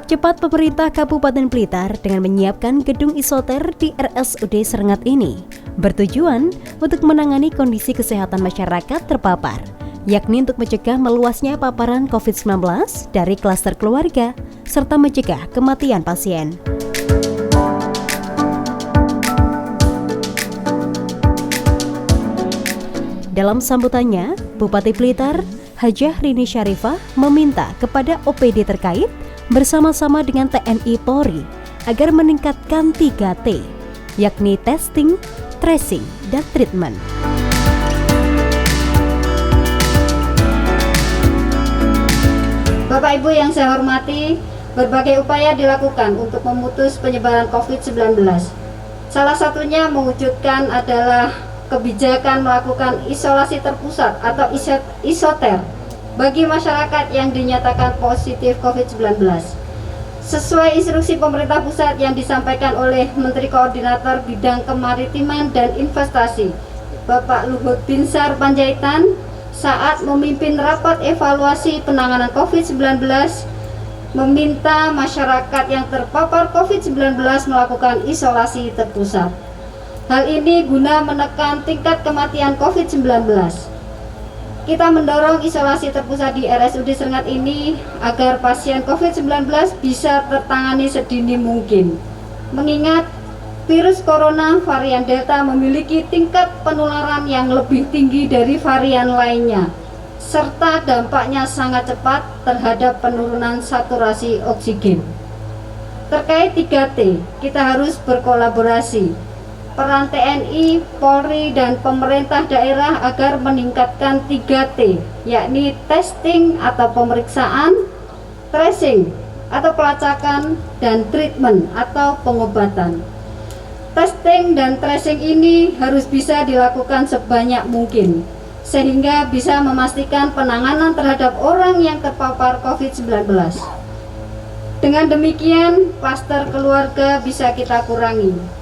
Gerak cepat pemerintah Kabupaten Blitar dengan menyiapkan gedung isoter di RSUD Serengat ini bertujuan untuk menangani kondisi kesehatan masyarakat terpapar, yakni untuk mencegah meluasnya paparan COVID-19 dari klaster keluarga serta mencegah kematian pasien. Dalam sambutannya, Bupati Blitar, Hajah Rini Syarifah meminta kepada OPD terkait bersama-sama dengan TNI Polri agar meningkatkan 3T, yakni testing, tracing, dan treatment. Bapak Ibu yang saya hormati, berbagai upaya dilakukan untuk memutus penyebaran COVID-19. Salah satunya mewujudkan adalah kebijakan melakukan isolasi terpusat atau isoter bagi masyarakat yang dinyatakan positif COVID-19. Sesuai instruksi pemerintah pusat yang disampaikan oleh Menteri Koordinator Bidang Kemaritiman dan Investasi, Bapak Luhut Binsar Panjaitan, saat memimpin rapat evaluasi penanganan COVID-19, meminta masyarakat yang terpapar COVID-19 melakukan isolasi terpusat. Hal ini guna menekan tingkat kematian COVID-19. Kita mendorong isolasi terpusat di RSUD Serengat ini agar pasien COVID-19 bisa tertangani sedini mungkin. Mengingat virus corona varian Delta memiliki tingkat penularan yang lebih tinggi dari varian lainnya, serta dampaknya sangat cepat terhadap penurunan saturasi oksigen. Terkait 3T, kita harus berkolaborasi. Peran TNI, Polri, dan pemerintah daerah agar meningkatkan 3T, yakni testing atau pemeriksaan, tracing atau pelacakan, dan treatment atau pengobatan. Testing dan tracing ini harus bisa dilakukan sebanyak mungkin, sehingga bisa memastikan penanganan terhadap orang yang terpapar COVID-19. Dengan demikian, klaster keluarga bisa kita kurangi.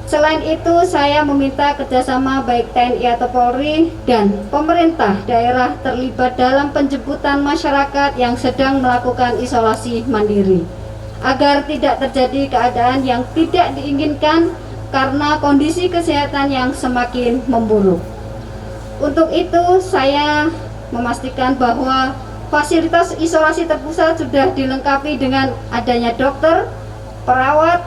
Selain itu, saya meminta kerjasama baik TNI atau Polri dan pemerintah daerah terlibat dalam penjemputan masyarakat yang sedang melakukan isolasi mandiri, agar tidak terjadi keadaan yang tidak diinginkan karena kondisi kesehatan yang semakin memburuk. Untuk itu, saya memastikan bahwa fasilitas isolasi terpusat sudah dilengkapi dengan adanya dokter, perawat,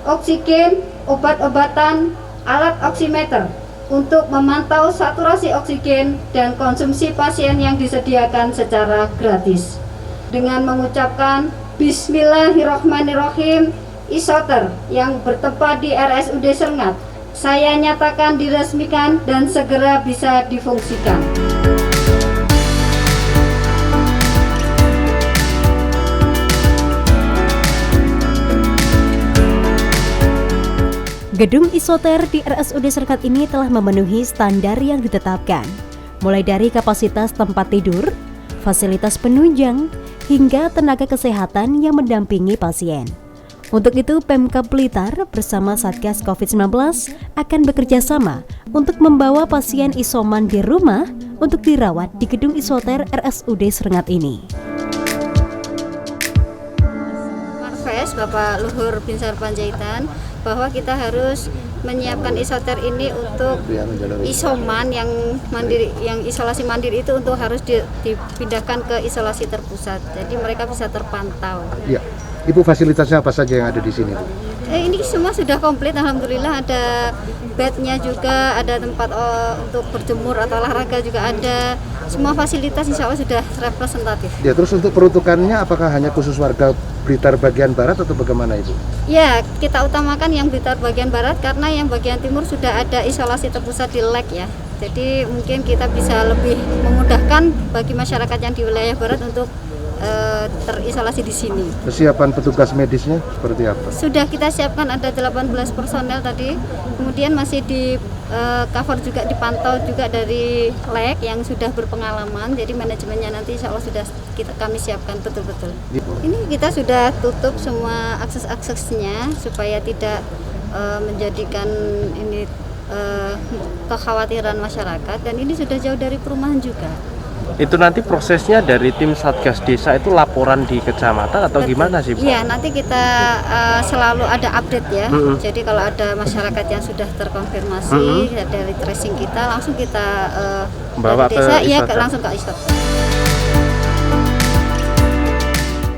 oksigen, obat-obatan, alat oximeter untuk memantau saturasi oksigen dan konsumsi pasien yang disediakan secara gratis. Dengan mengucapkan Bismillahirrahmanirrahim, isoter yang bertempat di RSUD Serengat, saya nyatakan diresmikan dan segera bisa difungsikan. Gedung isoter di RSUD Serengat ini telah memenuhi standar yang ditetapkan, mulai dari kapasitas tempat tidur, fasilitas penunjang, hingga tenaga kesehatan yang mendampingi pasien. Untuk itu, Pemkab Blitar bersama Satgas COVID-19 akan bekerja sama untuk membawa pasien isoman di rumah untuk dirawat di gedung isoter RSUD Serengat ini. Marves, Bapak Luhur Binsar Panjaitan, bahwa kita harus menyiapkan isoter ini untuk isoman yang mandiri, yang isolasi mandiri itu untuk harus dipindahkan ke isolasi terpusat. Jadi mereka bisa terpantau. Ya, Ibu, fasilitasnya apa saja yang ada di sini, Bu? Ini semua sudah komplit, alhamdulillah. Ada bednya juga, ada tempat untuk berjemur atau olahraga juga ada. Semua fasilitas insya Allah sudah representatif. Ya, terus untuk peruntukannya apakah hanya khusus warga Blitar bagian barat atau bagaimana, Ibu? Ya, kita utamakan yang Blitar bagian barat karena yang bagian timur sudah ada isolasi terpusat di LEG ya. Jadi mungkin kita bisa lebih memudahkan bagi masyarakat yang di wilayah barat untuk terisolasi di sini. Kesiapan petugas medisnya seperti apa? Sudah kita siapkan, ada 18 personel tadi. Kemudian masih di cover juga, dipantau juga dari LEG yang sudah berpengalaman. Jadi manajemennya nanti insya Allah sudah kami siapkan betul-betul. Ini kita sudah tutup semua akses-aksesnya supaya tidak menjadikan ini kekhawatiran masyarakat, dan ini sudah jauh dari perumahan juga. Itu nanti prosesnya dari tim Satgas Desa itu laporan di kecamatan atau gimana sih, Bu? Iya, nanti kita selalu ada update ya. Jadi kalau ada masyarakat yang sudah terkonfirmasi dari tracing kita, langsung kita Bawa dari desa, ke iya isoter. langsung ke isoter.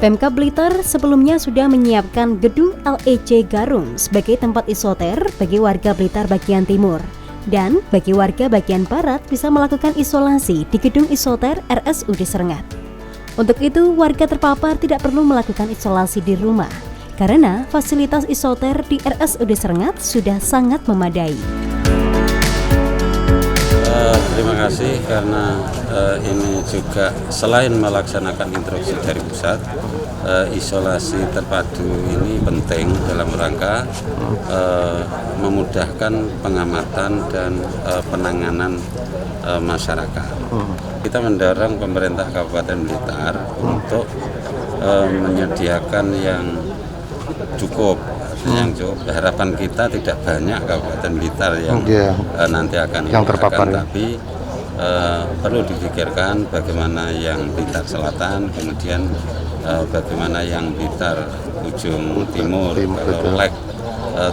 Pemkab Blitar sebelumnya sudah menyiapkan gedung LEC Garung sebagai tempat isoter bagi warga Blitar bagian timur. Dan bagi warga bagian barat bisa melakukan isolasi di gedung isoter RSUD Serengat. Untuk itu, warga terpapar tidak perlu melakukan isolasi di rumah, karena fasilitas isoter di RSUD Serengat sudah sangat memadai. Terima kasih karena ini juga selain melaksanakan instruksi dari pusat, isolasi terpadu ini penting dalam rangka memudahkan pengamatan dan penanganan masyarakat. Kita mendorong pemerintah Kabupaten Blitar untuk menyediakan yang cukup. Harapan kita tidak banyak Kabupaten Blitar yang nanti akan yang terpapar, tapi perlu dipikirkan bagaimana yang Blitar Selatan, kemudian bagaimana yang Blitar ujung timur. Kalau Lek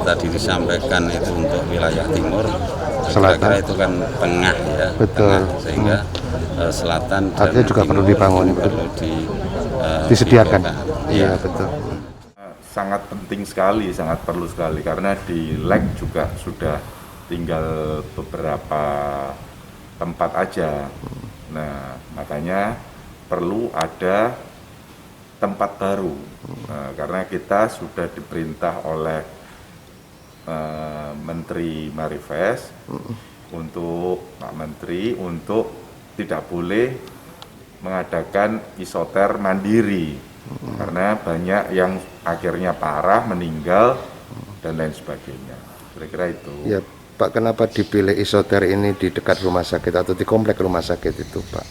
tadi disampaikan itu untuk wilayah timur, kira-kira itu kan tengah ya, tengah, sehingga selatan dan artinya juga perlu dibangun, perlu disediakan. Iya, betul. Sangat penting sekali, sangat perlu sekali karena di Lek juga sudah tinggal beberapa tempat aja. Nah, makanya perlu ada tempat baru. Nah, karena kita sudah diperintah oleh Menteri Marifest untuk Pak Menteri untuk tidak boleh mengadakan isoter mandiri. Karena banyak yang akhirnya parah, meninggal, dan lain sebagainya. Kira-kira itu. Ya, Pak, kenapa dipilih isoter ini di dekat rumah sakit atau di komplek rumah sakit itu, Pak?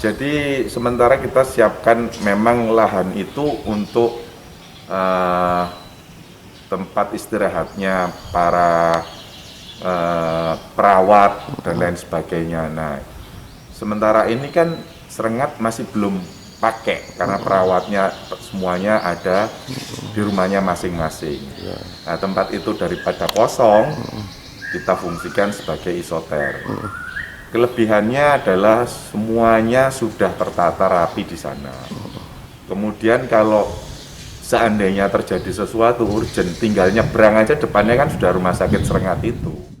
Jadi sementara kita siapkan memang lahan itu untuk tempat istirahatnya para perawat dan lain sebagainya. Nah, sementara ini kan Serengat masih belum pakai karena perawatnya semuanya ada di rumahnya masing-masing. Nah, tempat itu daripada kosong kita fungsikan sebagai isoter. Kelebihannya adalah semuanya sudah tertata rapi di sana. Kemudian kalau seandainya terjadi sesuatu urgent, tinggal nyebrang aja, depannya kan sudah rumah sakit Serengat itu.